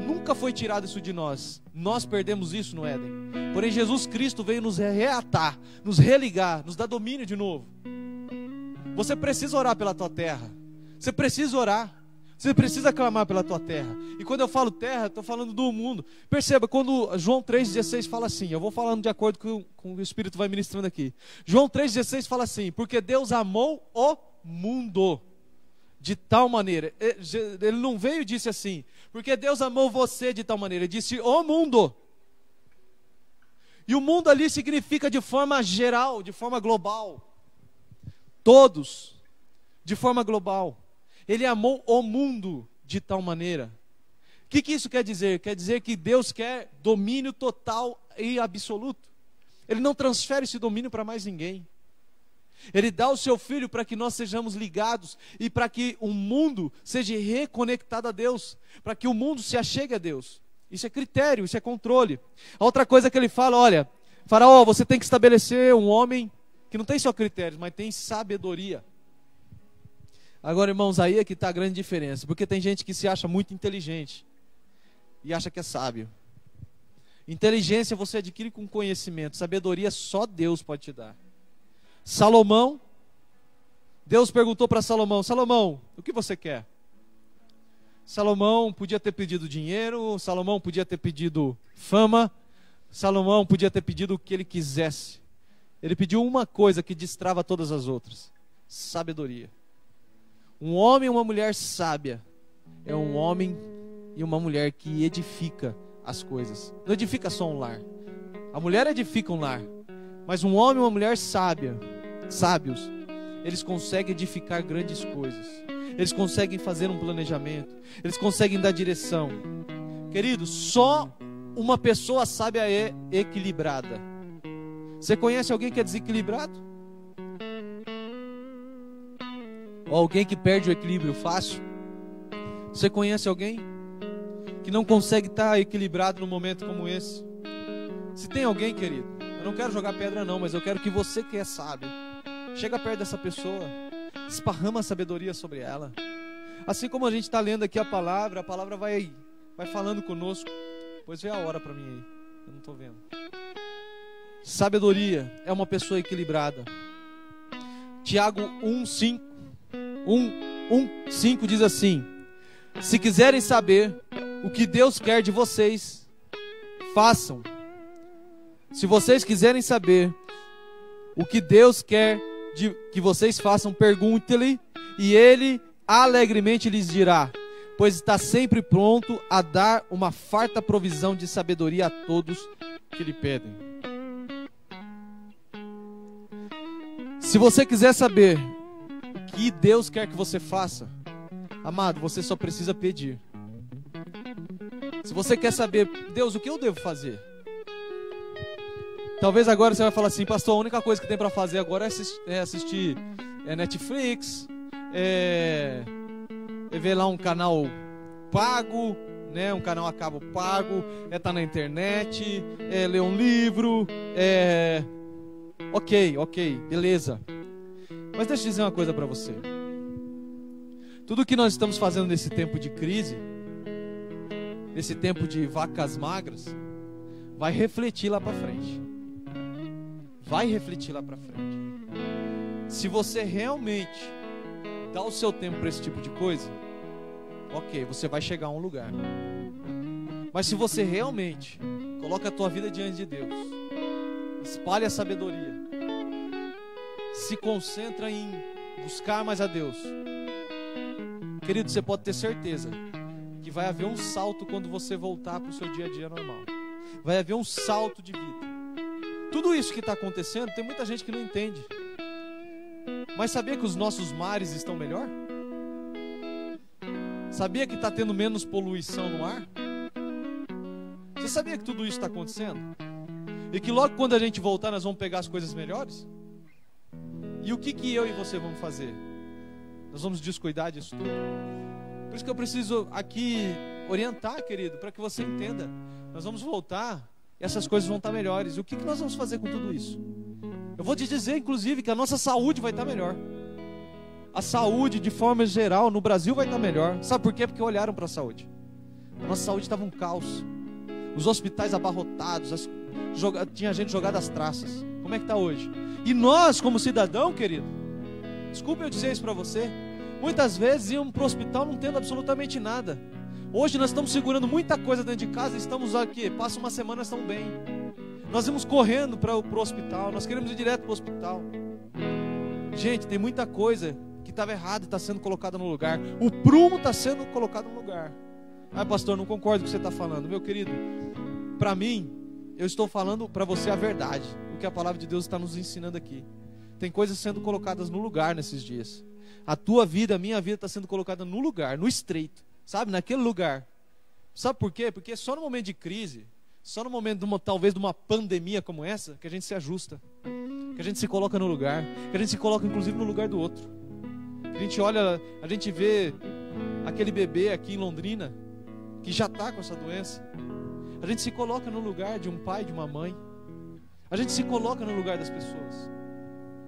Nunca foi tirado isso de nós. Nós perdemos isso no Éden. Porém, Jesus Cristo veio nos reatar, nos religar, nos dar domínio de novo. Você precisa orar pela tua terra. Você precisa orar. Você precisa clamar pela tua terra. E quando eu falo terra, estou falando do mundo. Perceba, quando João 3,16 fala assim, eu vou falando de acordo com o Espírito vai ministrando aqui. João 3,16 fala assim: porque Deus amou o mundo de tal maneira. Ele não veio e disse assim, porque Deus amou você de tal maneira. Ele disse o mundo. E o mundo ali significa de forma geral, de forma global. Todos, de forma global. Ele amou o mundo de tal maneira. O que isso quer dizer? Quer dizer que Deus quer domínio total e absoluto. Ele não transfere esse domínio para mais ninguém. Ele dá o seu Filho para que nós sejamos ligados e para que o mundo seja reconectado a Deus, para que o mundo se achegue a Deus. Isso é critério, isso é controle. A outra coisa que ele fala, olha, Faraó, você tem que estabelecer um homem que não tem só critérios, mas tem sabedoria. Agora, irmãos, aí é que está a grande diferença, porque tem gente que se acha muito inteligente e acha que é sábio. Inteligência você adquire com conhecimento, sabedoria só Deus pode te dar. Salomão, Deus perguntou para Salomão, Salomão, o que você quer? Salomão podia ter pedido dinheiro, Salomão podia ter pedido fama, Salomão podia ter pedido o que ele quisesse. Ele pediu uma coisa que destrava todas as outras: sabedoria. Um homem e uma mulher sábia é um homem e uma mulher que edifica as coisas. Não edifica só um lar. A mulher edifica um lar, mas um homem e uma mulher sábios, eles conseguem edificar grandes coisas. Eles conseguem fazer um planejamento, eles conseguem dar direção. Querido, só uma pessoa sábia é equilibrada. Você conhece alguém que é desequilibrado? Ou alguém que perde o equilíbrio fácil? Você conhece alguém que não consegue estar equilibrado num momento como esse? Se tem alguém, querido, eu não quero jogar pedra não, mas eu quero que você que é sábio, chega perto dessa pessoa, esparrama a sabedoria sobre ela. Assim como a gente está lendo aqui a palavra vai falando conosco. Pois vê a hora para mim aí, eu não estou vendo. Sabedoria é uma pessoa equilibrada. Tiago 1:5 diz assim: se quiserem saber o que Deus quer de vocês, façam. Se vocês quiserem saber o que Deus quer que vocês façam, pergunte-lhe, e Ele alegremente lhes dirá, pois está sempre pronto a dar uma farta provisão de sabedoria a todos que lhe pedem. Se você quiser saber o que Deus quer que você faça, amado, você só precisa pedir. Se você quer saber, Deus, o que eu devo fazer? Talvez agora você vai falar assim, pastor, a única coisa que tem para fazer agora é assistir Netflix, ver lá um canal pago, né? Um canal a cabo pago, estar na internet, ler um livro, ok, beleza. Mas deixa eu dizer uma coisa para você. Tudo que nós estamos fazendo nesse tempo de crise, nesse tempo de vacas magras, vai refletir lá para frente. Vai refletir lá para frente. Se você realmente dá o seu tempo para esse tipo de coisa, ok, você vai chegar a um lugar. Mas se você realmente coloca a tua vida diante de Deus, espalha a sabedoria, se concentra em buscar mais a Deus, querido, você pode ter certeza que vai haver um salto quando você voltar para o seu dia a dia normal. Vai haver um salto de vida. Tudo isso que está acontecendo, tem muita gente que não entende. Mas sabia que os nossos mares estão melhor? Sabia que está tendo menos poluição no ar? Você sabia que tudo isso está acontecendo? E que logo quando a gente voltar nós vamos pegar as coisas melhores? E o que eu e você vamos fazer? Nós vamos descuidar disso tudo? Por isso que eu preciso aqui orientar, querido, para que você entenda. Nós vamos voltar e essas coisas vão estar melhores. E o que nós vamos fazer com tudo isso? Eu vou te dizer, inclusive, que a nossa saúde vai estar melhor. A saúde, de forma geral, no Brasil vai estar melhor. Sabe por quê? Porque olharam para a saúde. A nossa saúde estava um caos. Os hospitais abarrotados, tinha gente jogada às traças. Como é que está hoje? E nós, como cidadão, querido, desculpe eu dizer isso para você, muitas vezes íamos para o hospital não tendo absolutamente nada. Hoje nós estamos segurando muita coisa dentro de casa e estamos aqui, passa uma semana, nós estamos bem. Nós vamos correndo para o hospital, nós queremos ir direto para o hospital. Gente, tem muita coisa que estava errada e está sendo colocada no lugar. O prumo está sendo colocado no lugar. Ah, pastor, não concordo com o que você está falando. Meu querido, para mim, eu estou falando para você a verdade, o que a palavra de Deus está nos ensinando aqui. Tem coisas sendo colocadas no lugar nesses dias. A tua vida, a minha vida está sendo colocada no lugar, no estreito, sabe, naquele lugar. Sabe por quê? Porque só no momento de crise, só no momento talvez de uma pandemia como essa, que a gente se ajusta, que a gente se coloca no lugar, que a gente se coloca inclusive no lugar do outro. A gente olha, a gente vê aquele bebê aqui em Londrina que já está com essa doença. A gente se coloca no lugar de um pai, de uma mãe. A gente se coloca no lugar das pessoas.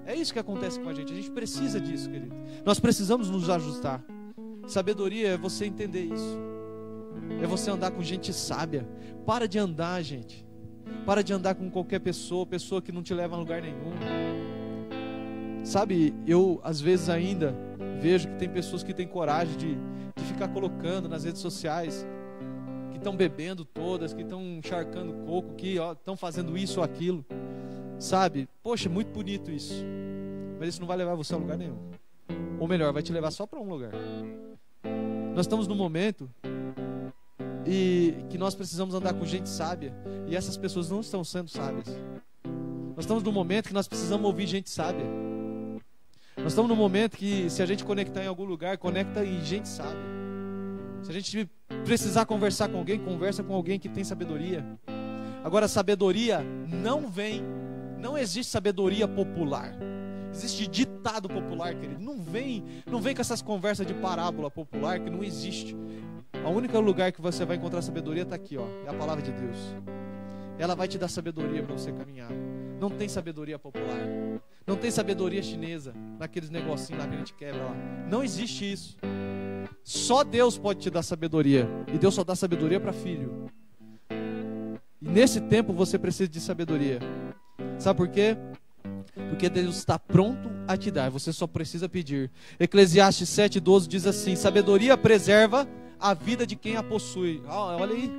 É isso que acontece com a gente precisa disso, querido. Nós precisamos nos ajustar. Sabedoria é você entender isso. É você andar com gente sábia. Para de andar, gente. Para de andar com qualquer pessoa que não te leva a lugar nenhum. Sabe, eu às vezes ainda vejo que tem pessoas que têm coragem de ficar colocando nas redes sociais, que estão bebendo todas, que estão encharcando coco, que estão fazendo isso ou aquilo. Sabe, poxa, é muito bonito isso. Mas isso não vai levar você a lugar nenhum. Ou melhor, vai te levar só para um lugar. Nós estamos num momento e que nós precisamos andar com gente sábia, e essas pessoas não estão sendo sábias. Nós estamos num momento que nós precisamos ouvir gente sábia. Nós estamos num momento que, se a gente conectar em algum lugar, conecta em gente sábia. Se a gente precisar conversar com alguém, conversa com alguém que tem sabedoria. Agora, sabedoria não existe sabedoria popular. Existe ditado popular, querido. Não vem com essas conversas de parábola popular, que não existe. O único lugar que você vai encontrar sabedoria está aqui, ó, é a palavra de Deus. Ela vai te dar sabedoria para você caminhar. Não tem sabedoria popular. Não tem sabedoria chinesa, naqueles negocinhos lá que a gente quebra lá. Não existe isso. Só Deus pode te dar sabedoria. E Deus só dá sabedoria para filho. E nesse tempo você precisa de sabedoria. Sabe por quê? Porque Deus está pronto a te dar. Você só precisa pedir. Eclesiastes 7:12 diz assim: sabedoria preserva a vida de quem a possui. Olha aí.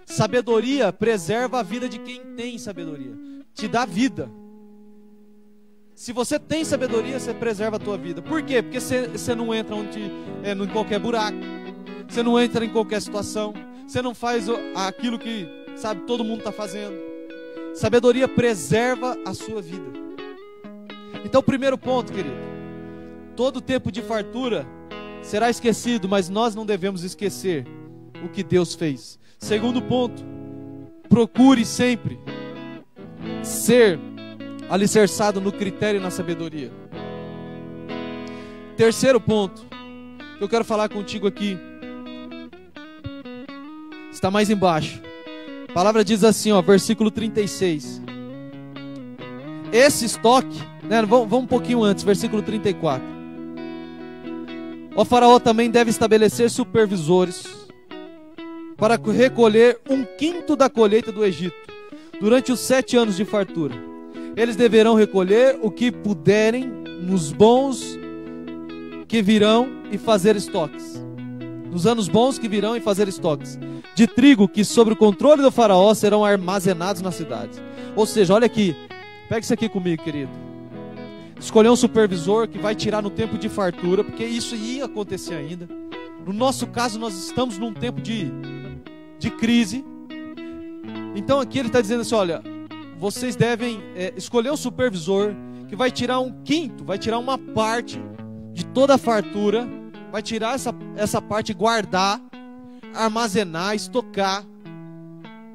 Sabedoria preserva a vida de quem tem sabedoria. Te dá vida. Se você tem sabedoria, você preserva a tua vida. Por quê? Porque você não entra em qualquer buraco. Você não entra em qualquer situação. Você não faz aquilo que, sabe, todo mundo está fazendo. Sabedoria preserva a sua vida. Então, primeiro ponto, querido. Todo tempo de fartura será esquecido, mas nós não devemos esquecer o que Deus fez. Segundo ponto, procure sempre ser alicerçado no critério e na sabedoria. Terceiro ponto que eu quero falar contigo aqui, está mais embaixo. A palavra diz assim, ó, versículo 36. Esse estoque, né, vamos um pouquinho antes, versículo 34. O faraó também deve estabelecer supervisores para recolher 1/5 da colheita do Egito durante os 7 anos de fartura. Eles deverão recolher o que puderem nos bons que virão e fazer estoques. Nos anos bons que virão e fazer estoques de trigo que, sob o controle do faraó, serão armazenados nas cidades. Ou seja, olha aqui, pega isso aqui comigo, querido. Escolher um supervisor que vai tirar no tempo de fartura, porque isso ia acontecer ainda. No nosso caso, nós estamos num tempo de crise. Então aqui ele está dizendo assim, olha, vocês devem escolher um supervisor que vai tirar 1/5, vai tirar uma parte de toda a fartura, vai tirar essa parte, guardar, armazenar, estocar,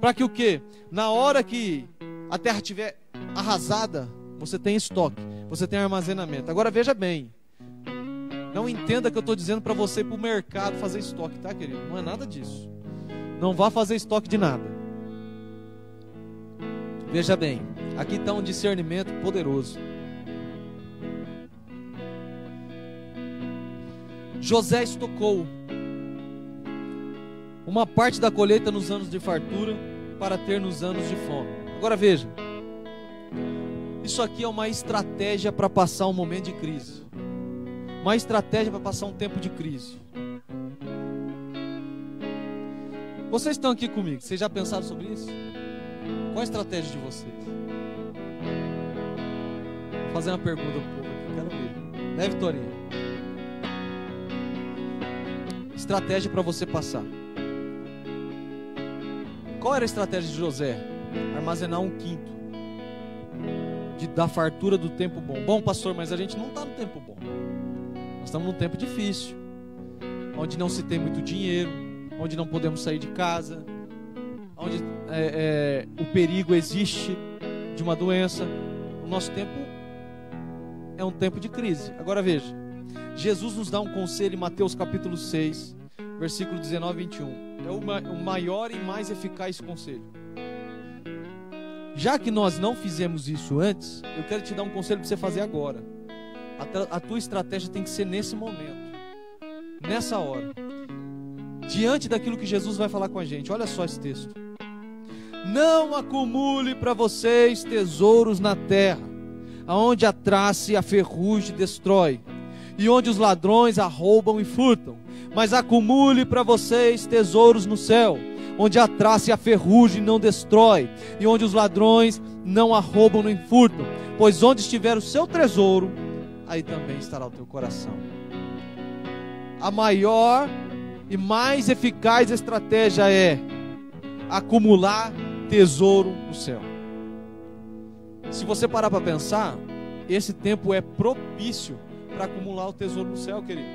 para que o quê? Na hora que a terra estiver arrasada, você tem estoque, você tem armazenamento. Agora veja bem, não entenda que eu estou dizendo para você ir para o mercado fazer estoque, tá, querido? Não é nada disso. Não vá fazer estoque de nada. Veja bem, aqui está um discernimento poderoso. José estocou uma parte da colheita nos anos de fartura para ter nos anos de fome. Agora veja, isso aqui é uma estratégia para passar um momento de crise. Uma estratégia para passar um tempo de crise. Vocês estão aqui comigo, vocês já pensaram sobre isso? Qual a estratégia de vocês? Vou fazer uma pergunta pro povo aqui, quero ver. Né, Vitorinha? Estratégia para você passar. Qual era a estratégia de José? Armazenar 1/5 da fartura do tempo bom. Bom, pastor, mas a gente não está no tempo bom. Nós estamos num tempo difícil, onde não se tem muito dinheiro, onde não podemos sair de casa, onde o perigo existe de uma doença. O nosso tempo é um tempo de crise. Agora veja, Jesus nos dá um conselho em Mateus capítulo 6, versículo 19 e 21. É o maior e mais eficaz conselho. Já que nós não fizemos isso antes, eu quero te dar um conselho para você fazer agora. A tua estratégia tem que ser nesse momento, nessa hora, diante daquilo que Jesus vai falar com a gente. Olha só esse texto. Não acumule para vocês tesouros na terra, aonde a traça e a ferrugem destrói, e onde os ladrões arrombam e furtam. Mas acumule para vocês tesouros no céu, onde a traça e a ferrugem não destrói, e onde os ladrões não arrombam nem furtam. Pois onde estiver o seu tesouro, aí também estará o teu coração. A maior e mais eficaz estratégia é acumular tesouro no céu. Se você parar para pensar, esse tempo é propício para acumular o tesouro no céu, querido.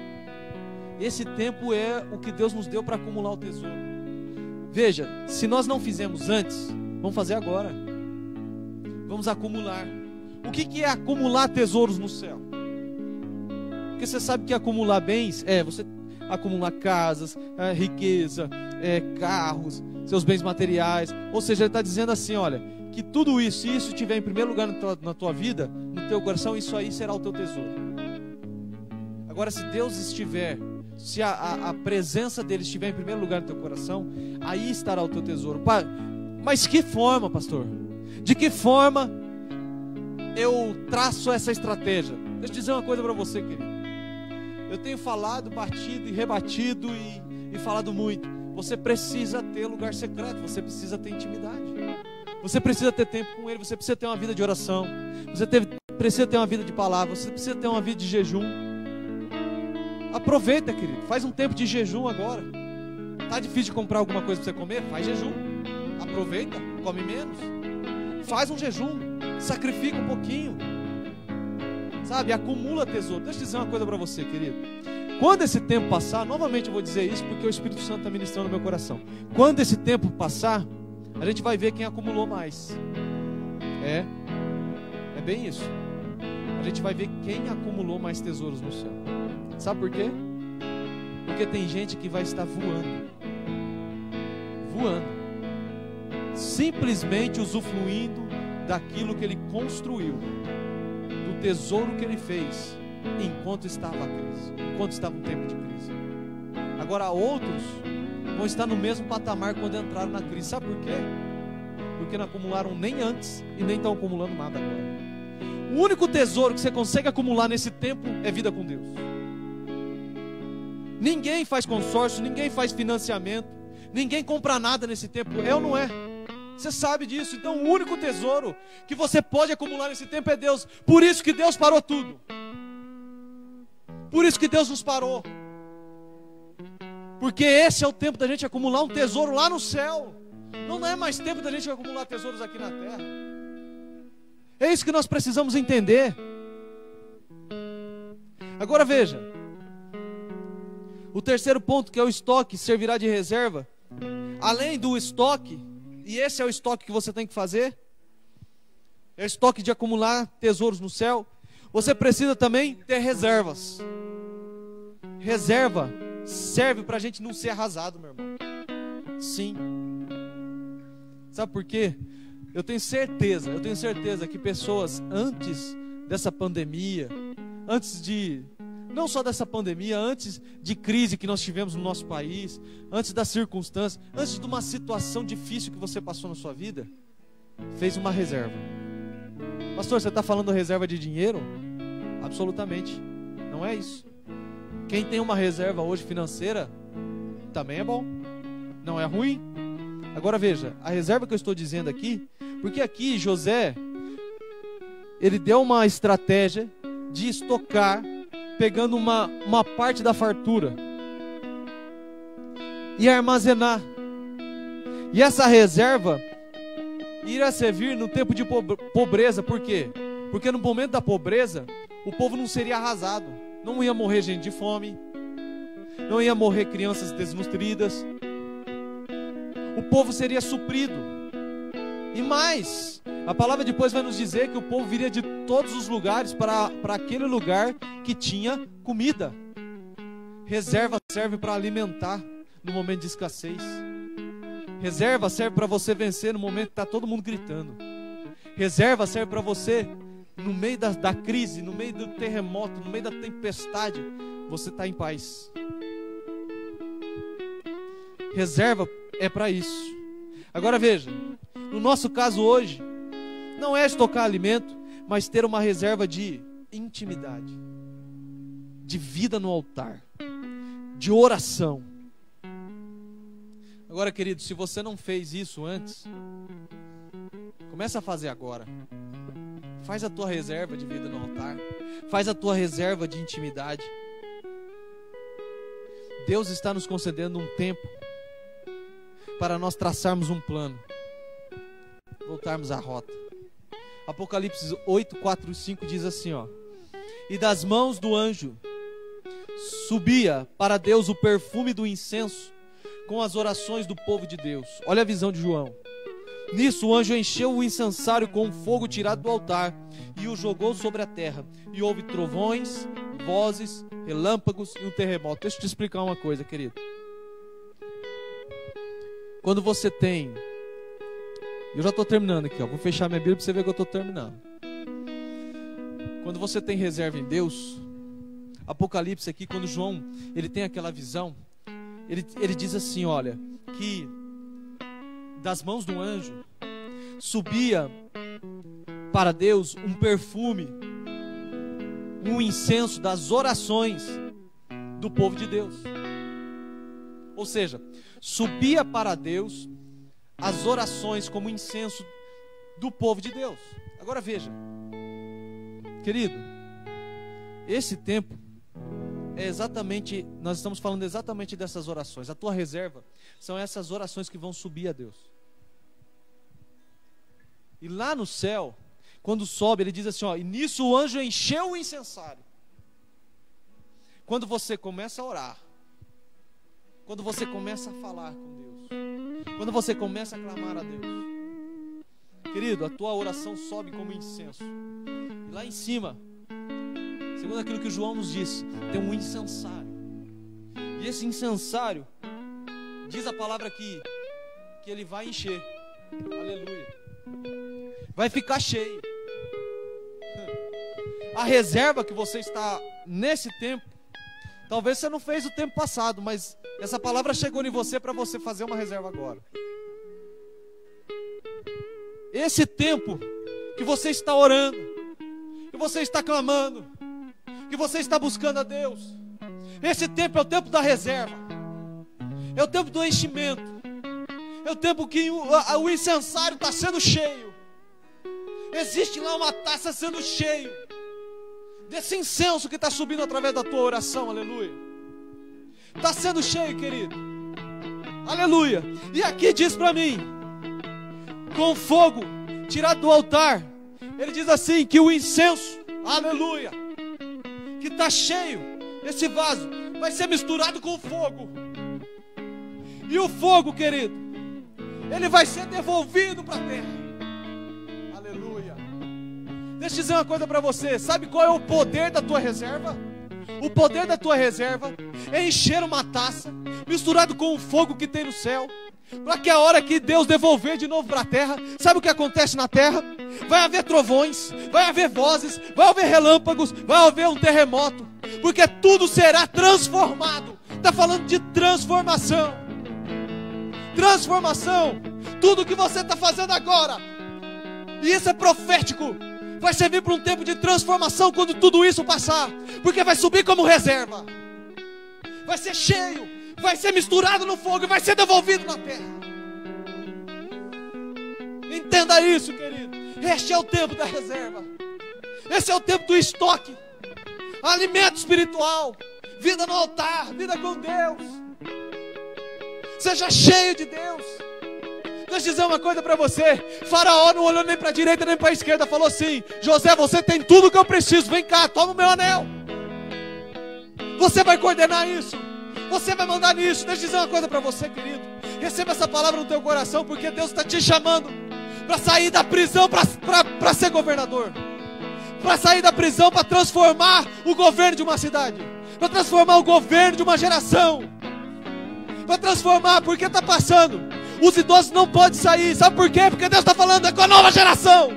Esse tempo é o que Deus nos deu para acumular o tesouro. Veja, se nós não fizemos antes, vamos fazer agora. Vamos acumular. O que é acumular tesouros no céu? Porque você sabe que acumular bens é você acumular casas, riqueza, carros, seus bens materiais. Ou seja, ele está dizendo assim, olha, que tudo isso, se isso estiver em primeiro lugar na tua vida, no teu coração, isso aí será o teu tesouro. Agora, se Deus estiver, se a presença dele estiver em primeiro lugar no teu coração, aí estará o teu tesouro. Mas que forma, pastor? De que forma eu traço essa estratégia? Deixa eu dizer uma coisa para você, querido. Eu tenho falado, batido e rebatido e falado muito. Você precisa ter lugar secreto, você precisa ter intimidade. Você precisa ter tempo com Ele, você precisa ter uma vida de oração, você precisa ter uma vida de palavra, você precisa ter uma vida de jejum. Aproveita, querido, faz um tempo de jejum agora. Tá difícil de comprar alguma coisa para você comer? Faz jejum. Aproveita, come menos. Faz um jejum, sacrifica um pouquinho. Sabe, acumula tesouro. Deixa eu dizer uma coisa para você, querido. Quando esse tempo passar, novamente eu vou dizer isso porque o Espírito Santo está ministrando no meu coração. Quando esse tempo passar, a gente vai ver quem acumulou mais. É bem isso. A gente vai ver quem acumulou mais tesouros no céu. Sabe por quê? Porque tem gente que vai estar voando. Simplesmente usufruindo daquilo que ele construiu, do tesouro que ele fez, enquanto estava a crise, enquanto estava um tempo de crise. Agora outros vão estar no mesmo patamar quando entraram na crise. Sabe por quê? Porque não acumularam nem antes e nem estão acumulando nada agora. O único tesouro que você consegue acumular nesse tempo é vida com Deus. Ninguém faz consórcio, ninguém faz financiamento, ninguém compra nada nesse tempo, é ou não é? Você sabe disso. Então o único tesouro que você pode acumular nesse tempo é Deus. Por isso que Deus parou tudo. Por isso que Deus nos parou. Porque esse é o tempo da gente acumular um tesouro lá no céu. Não é mais tempo da gente acumular tesouros aqui na terra. É isso que nós precisamos entender. Agora veja, o terceiro ponto, que é o estoque, servirá de reserva. Além do estoque, e esse é o estoque que você tem que fazer, é o estoque de acumular tesouros no céu, você precisa também ter reservas. Reserva serve para a gente não ser arrasado, meu irmão. Sim. Sabe por quê? Eu tenho certeza que pessoas antes dessa pandemia, não só dessa pandemia, antes de crise que nós tivemos no nosso país, antes das circunstâncias, antes de uma situação difícil que você passou na sua vida, fez uma reserva. Pastor, você está falando reserva de dinheiro? Absolutamente, não é isso. Quem tem uma reserva hoje financeira, também é bom, não é ruim. Agora veja, a reserva que eu estou dizendo aqui, porque aqui José, ele deu uma estratégia de estocar, pegando uma parte da fartura e armazenar. E essa reserva irá servir no tempo de pobreza. Por quê? Porque no momento da pobreza, o povo não seria arrasado. Não ia morrer gente de fome, não ia morrer crianças desnutridas. O povo seria suprido. E mais, a palavra depois vai nos dizer que o povo viria de todos os lugares para aquele lugar que tinha comida. Reserva serve para alimentar no momento de escassez. Reserva serve para você vencer no momento que está todo mundo gritando. Reserva serve para você, no meio da crise, no meio do terremoto, no meio da tempestade, você está em paz. Reserva é para isso. Agora veja, no nosso caso hoje, não é estocar alimento, mas ter uma reserva de intimidade, de vida no altar, de oração. Agora, querido, se você não fez isso antes, começa a fazer agora. Faz a tua reserva de vida no altar, faz a tua reserva de intimidade. Deus está nos concedendo um tempo para nós traçarmos um plano, voltarmos à rota. Apocalipse 8, 4 e 5 diz assim, ó: e das mãos do anjo subia para Deus o perfume do incenso com as orações do povo de Deus. Olha a visão de João. Nisso o anjo encheu o incensário com fogo tirado do altar e o jogou sobre a terra. E houve trovões, vozes, relâmpagos e um terremoto. Deixa eu te explicar uma coisa, querido. Quando você tem... Eu já estou terminando aqui, ó. Vou fechar minha Bíblia para você ver que eu estou terminando. Quando você tem reserva em Deus, Apocalipse aqui, quando João ele tem aquela visão, ele diz assim, olha, que das mãos do anjo subia para Deus um perfume, um incenso das orações do povo de Deus. Ou seja, subia para Deus as orações como incenso do povo de Deus. Agora veja, querido, esse tempo é exatamente, nós estamos falando exatamente dessas orações. A tua reserva são essas orações que vão subir a Deus. E lá no céu, quando sobe, ele diz assim, ó, e nisso o anjo encheu o incensário. Quando você começa a orar, quando você começa a falar com Deus, quando você começa a clamar a Deus, querido, a tua oração sobe como incenso. E lá em cima, segundo aquilo que João nos disse, tem um incensário. E esse incensário, diz a palavra aqui, que ele vai encher. Aleluia. Vai ficar cheio. A reserva que você está nesse tempo, talvez você não fez o tempo passado, mas essa palavra chegou em você para você fazer uma reserva agora. Esse tempo que você está orando, que você está clamando, que você está buscando a Deus, esse tempo é o tempo da reserva, é o tempo do enchimento, é o tempo que o incensário está sendo cheio. Existe lá uma taça sendo cheio desse incenso que está subindo através da tua oração, aleluia. Está sendo cheio, querido, aleluia. E aqui diz para mim, com fogo tirado do altar, ele diz assim, que o incenso, aleluia, que está cheio, esse vaso, vai ser misturado com fogo. E o fogo, querido, ele vai ser devolvido para a terra. Aleluia. Deixa eu dizer uma coisa para você. Sabe qual é o poder da tua reserva? O poder da tua reserva é encher uma taça misturado com o fogo que tem no céu, para que a hora que Deus devolver de novo para a terra, sabe o que acontece na terra? Vai haver trovões, vai haver vozes, vai haver relâmpagos, vai haver um terremoto, porque tudo será transformado. Está falando de transformação. Transformação. Tudo que você está fazendo agora, e isso é profético, vai servir para um tempo de transformação quando tudo isso passar, porque vai subir como reserva, vai ser cheio, vai ser misturado no fogo e vai ser devolvido na terra. Entenda isso, querido. Este é o tempo da reserva, esse é o tempo do estoque, alimento espiritual, vida no altar, vida com Deus. Seja cheio de Deus. Deixa eu dizer uma coisa para você. Faraó não olhou nem para a direita nem para a esquerda, falou assim: José, você tem tudo que eu preciso, vem cá, toma o meu anel. Você vai coordenar isso, você vai mandar nisso. Deixa eu dizer uma coisa para você, querido. Receba essa palavra no teu coração, porque Deus está te chamando para sair da prisão, para ser governador, para sair da prisão, para transformar o governo de uma cidade, para transformar o governo de uma geração, para transformar, porque está passando. Os idosos não podem sair, sabe por quê? Porque Deus está falando com a nova geração.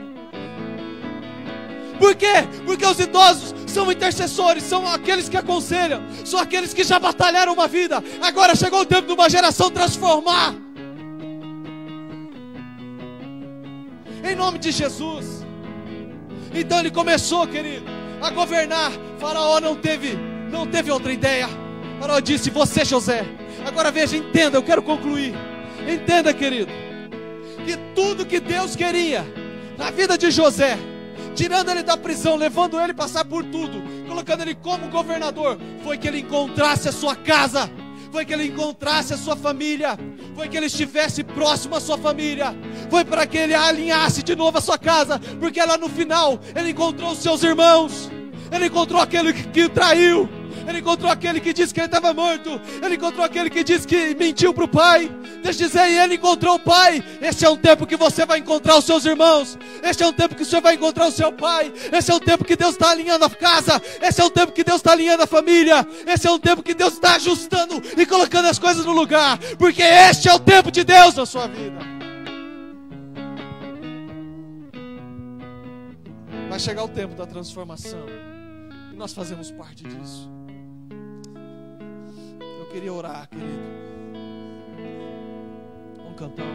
Por quê? Porque os idosos são intercessores, são aqueles que aconselham, são aqueles que já batalharam uma vida. Agora chegou o tempo de uma geração transformar. Em nome de Jesus. Então ele começou, querido, a governar. Faraó não teve outra ideia. Faraó disse: você, José. Agora veja, entenda, eu quero concluir. Entenda, querido, que tudo que Deus queria na vida de José, tirando ele da prisão, levando ele a passar por tudo, colocando ele como governador, foi que ele encontrasse a sua casa, foi que ele encontrasse a sua família, foi que ele estivesse próximo à sua família, foi para que ele alinhasse de novo a sua casa, porque lá no final ele encontrou os seus irmãos, ele encontrou aquele que o traiu, ele encontrou aquele que disse que ele estava morto, ele encontrou aquele que disse que mentiu para o pai. Deixa eu dizer, ele encontrou o pai. Esse é um tempo que você vai encontrar os seus irmãos, esse é um tempo que você vai encontrar o seu pai, esse é um tempo que Deus está alinhando a casa, esse é um tempo que Deus está alinhando a família, esse é um tempo que Deus está ajustando e colocando as coisas no lugar, porque este é o tempo de Deus na sua vida. Vai chegar o tempo da transformação e nós fazemos parte disso. Eu queria orar, querido. Vamos cantar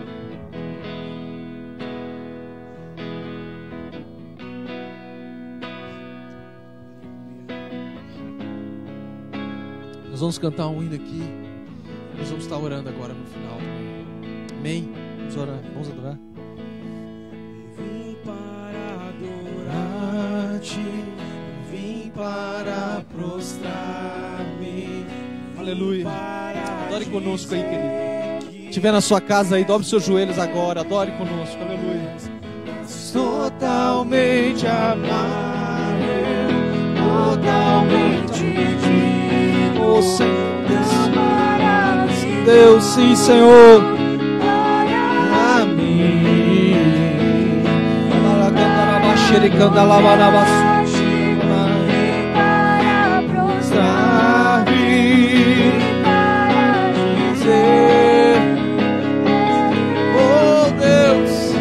Nós vamos cantar um hino aqui. Nós vamos estar orando agora no final. Amém? Vamos orar. Vamos adorar. Vim para adorar-te, vim para prostrar-me. Aleluia. Adore conosco aí, querido. Se estiver na sua casa aí, dobre seus joelhos agora. Adore conosco. Aleluia. Totalmente amar, totalmente digno, Oh, Senhor. maravilhoso. Deus, sim, Senhor. A mim. Para prostrar-me, para dizer: Oh, Deus,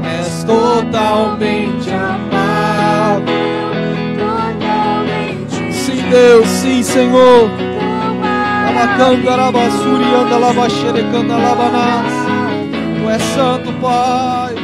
és totalmente amável, totalmente sim, Deus, sim, Senhor. maravilhoso. Tu és santo, Pai.